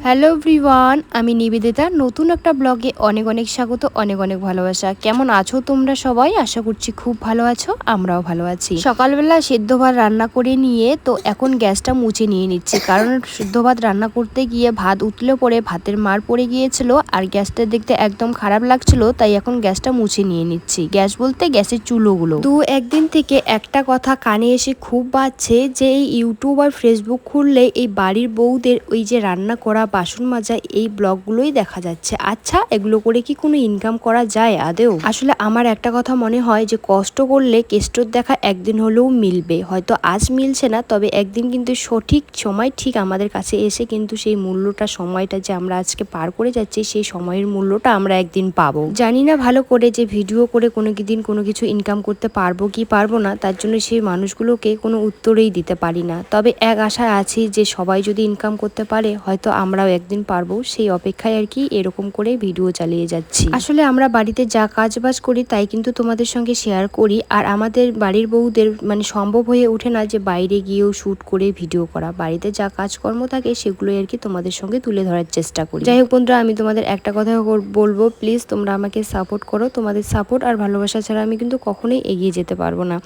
Hello everyone, আমি নিবেদিতা। নতুন একটা ব্লগে অনেক অনেক স্বাগত, অনেক অনেক ভালোবাসা। কেমন আছো তোমরা সবাই? আশা করছি খুব ভালো আছো, আমরাও ভালো আছি। সকালবেলা সেদ্ধ ভাত রান্না করে নিয়ে তো এখন গ্যাসটা মুছে নিয়ে নিচ্ছি, কারণ সেদ্ধ ভাত রান্না করতে গিয়ে ভাত উতলে পড়ে ভাতের মার পড়ে গিয়েছিল আর গ্যাসটা দেখতে একদম খারাপ লাগছিল, তাই এখন গ্যাসটা মুছে নিয়ে নিচ্ছি। গ্যাস বলতে গ্যাসের চুলোগুলো। একদিন থেকে একটা কথা কানে এসে খুব বাজছে যে এই ইউটিউব আর ফেসবুক খুললে এই বাড়ির বউদের ওই যে রান্না করা, বাসন মাজা, এই ব্লগগুলোই দেখা যাচ্ছে। আচ্ছা, এগুলো করে কি কোনো ইনকাম করা যায় আদেও? আসলে আমার একটা কথা মনে হয় যে কষ্ট করলে কেষ্টর দেখা একদিন হলেও মিলবে। হয়তো আজ মিলছে না, তবে একদিন কিন্তু সঠিক সময় ঠিক আমাদের কাছে এসে কিন্তু সেই মূল্যটা, সময়টা যে আমরা আজকে পার করে যাচ্ছি, সেই সময়ের মূল্যটা আমরা একদিন পাবো। জানি না ভালো করে যে ভিডিও করে কোনো দিন কোনো কিছু ইনকাম করতে পারবো কি পারবো না, তার জন্য সেই মানুষগুলোকে কোনো উত্তরেই দিতে পারি না। তবে এক আশায় আছি যে সবাই যদি ইনকাম করতে পারে হয়তো আমরাও একদিন পারবো, সেই অপেক্ষায় আর কি এরকম করে ভিডিও চালিয়ে যাচ্ছি। আসলে আমরা বাড়িতে যা কাজ বাজ করি তাই কিন্তু তোমাদের সঙ্গে শেয়ার করি, আর আমাদের বাড়ির বউদের মানে সম্ভব হয়ে ওঠে না যে বাইরে গিয়েও শ্যুট করে ভিডিও করা। বাড়িতে যা কাজকর্ম থাকে সেগুলোই আর কি তোমাদের সঙ্গে তুলে ধরার চেষ্টা করি। যাই হোক বন্ধুরা, আমি তোমাদের একটা কথা বলবো, প্লিজ তোমরা আমাকে সাপোর্ট করো। তোমাদের সাপোর্ট আর ভালোবাসা ছাড়া আমি কিন্তু কখনোই এগিয়ে যেতে পারবো না।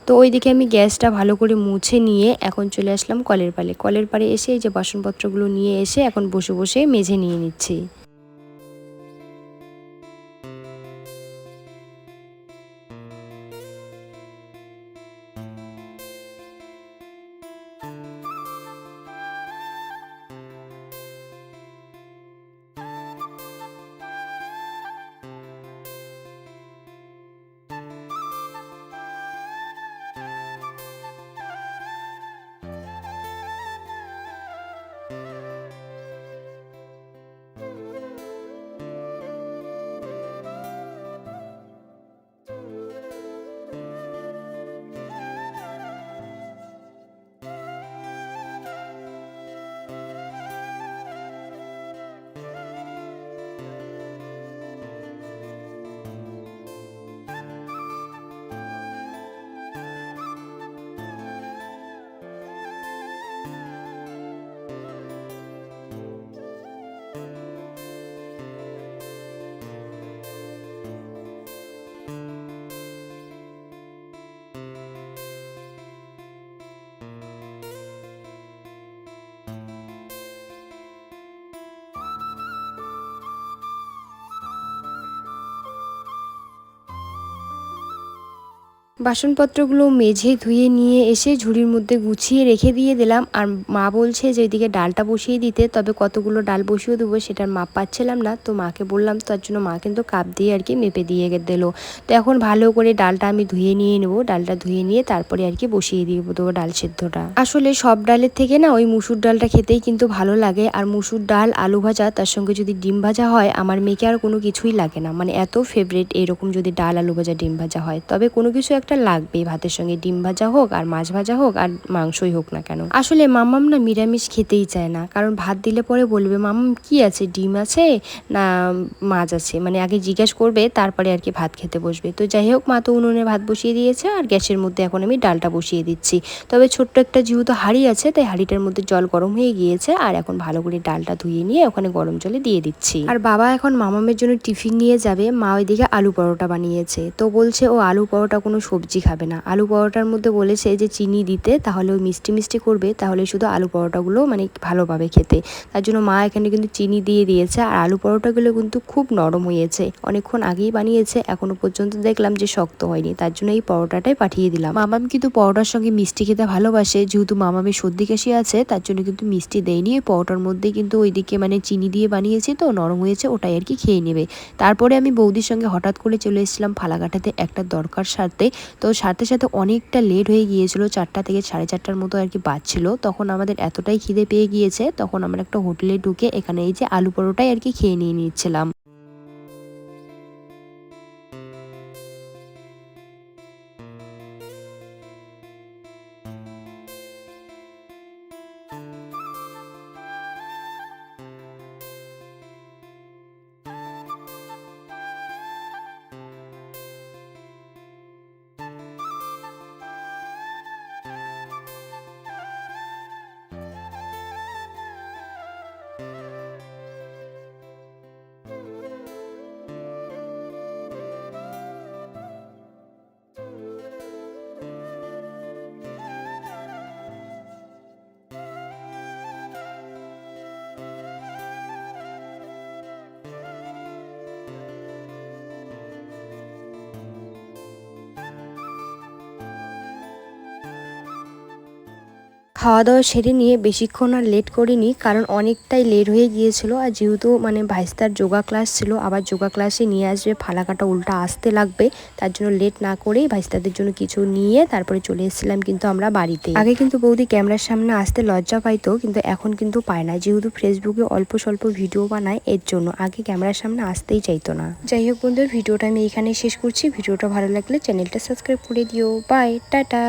তো ওইদিকে আমি গ্যাসটা ভালো করে মুছে নিয়ে এখন চলে আসলাম কলের পালে। কলের পাড়ে এসে এই যে বাসনপত্রগুলো নিয়ে এসে এখন বসে বসে মেজে নিয়ে নিচ্ছি। বাসনপত্রগুলো মেজে ধুয়ে নিয়ে এসে ঝুড়ির মধ্যে গুছিয়ে রেখে দিয়ে দিলাম। আর মা বলছে যে এদিকে ডালটা বসিয়ে দিতে, তবে কতগুলো ডাল বসিয়ে দেবো সেটার মাপ পাচ্ছিলাম না, তো মাকে বললাম। তার জন্য মা কিন্তু কাপ দিয়ে আর কি মেপে দিয়ে দিল। তো এখন ভালো করে ডালটা আমি ধুয়ে নিয়ে নেবো। ডালটা ধুয়ে নিয়ে তারপরে আর কি বসিয়ে দিয়ে দেবো ডাল সেদ্ধটা। আসলে সব ডালের থেকে না ওই মুসুর ডালটা খেতেই কিন্তু ভালো লাগে। আর মুসুর ডাল, আলু ভাজা, তার সঙ্গে যদি ডিম ভাজা হয়, আমার মেয়েকে আর কোনো কিছুই লাগে না, মানে এত ফেভারিট এরকম যদি ডাল, আলু ভাজা, ডিম ভাজা হয়। তবে কোনো কিছু একটা লাগবেই ভাতের সঙ্গে, ডিম ভাজা হোক আর মাছ ভাজা হোক আর মাংসই হোক না কেন। আসলে মাম্মাম না নিরামিষ খেতেই চায় না, কারণ ভাত দিলে পরে বলবে মাম্মাম কি আছে, ডিম আছে না মাছ আছে, মানে আগে জিজ্ঞেস করবে তারপরে আর কি ভাত খেতে বসবে। তো যাই হোক, মা তো উনুনে ভাত বসিয়ে দিয়েছে আর গ্যাসের মধ্যে এখন আমি ডালটা বসিয়ে দিচ্ছি। তবে ছোট্ট একটা যেহেতু হাঁড়ি আছে, তাই হাঁড়িটার মধ্যে জল গরম হয়ে গিয়েছে আর এখন ভালো করে ডালটা ধুয়ে নিয়ে ওখানে গরম জলে দিয়ে দিচ্ছি। আর বাবা এখন মামামের জন্য টিফিন নিয়ে যাবে। মা ওইদিকে আলু পরোটা বানিয়েছে, তো বলছে ও আলু পরোটা কোনো সবজি খাবে না। আলু পরোটার মধ্যে বলেছে যে চিনি দিতে, তাহলে ওই মিষ্টি মিষ্টি করবে, তাহলে শুধু আলু পরোটাগুলো মানে ভালোভাবে খেতে। তার জন্য মা এখানে কিন্তু চিনি দিয়ে দিয়েছে। আর আলু পরোটাগুলো কিন্তু খুব নরম হয়েছে, অনেকক্ষণ আগেই বানিয়েছে, এখনো পর্যন্ত দেখলাম যে শক্ত হয়নি। তার জন্য এই পরোটাটাই পাঠিয়ে দিলাম। মামাম কিন্তু পরোটার সঙ্গে মিষ্টি খেতে ভালোবাসে, যেহেতু মামামের সর্দি কাশি আছে তার জন্য কিন্তু মিষ্টি দেয়নি। ওই পরোটার মধ্যে কিন্তু ওইদিকে মানে চিনি দিয়ে বানিয়েছি, তো নরম হয়েছে, ওটাই আর কি খেয়ে নেবে। তারপরে আমি বৌদির সঙ্গে হঠাৎ করে চলে এসেছিলাম ফালাকাটাতে একটা দরকার সারতে। তো সাথে সাথে অনেকটা লেট হয়ে গিয়েছিল, 4টা থেকে 4:30টার মতো আর কি বাজছিল। তখন আমাদের এতটাই খিদে পেয়ে গিয়েছে, তখন আমরা একটা হোটেলে ঢুকে এখানে এই যে আলু পরোটাই আর কি খেয়ে নিয়ে নিচ্ছিলাম। খাওয়া দাওয়া সেরে নিয়ে বেশিক্ষণ আর লেট করিনি, কারণ অনেকটাই লেট হয়ে গিয়েছিল। আর যেহেতু মানে ভাইস্তার যোগা ক্লাস ছিল, আবার যোগা ক্লাসে নিয়ে আসবে ফালাকাটা উল্টা আসতে লাগবে, তার জন্য লেট না করেই ভাইস্তাদের জন্য কিছু নিয়ে তারপরে চলে এসেছিলাম কিন্তু আমরা বাড়িতে। আগে কিন্তু বৌদি ক্যামেরার সামনে আসতে লজ্জা পাইতো, কিন্তু এখন কিন্তু পায় না, যেহেতু ফেসবুকে অল্প স্বল্প ভিডিও বানায় এর জন্য আগে ক্যামেরার সামনে আসতেই চাইতো না। যাই হোক বন্ধুর, ভিডিওটা আমি এখানে শেষ করছি। ভিডিওটা ভালো লাগলে চ্যানেলটা সাবস্ক্রাইব করে দিও। Bye, tata.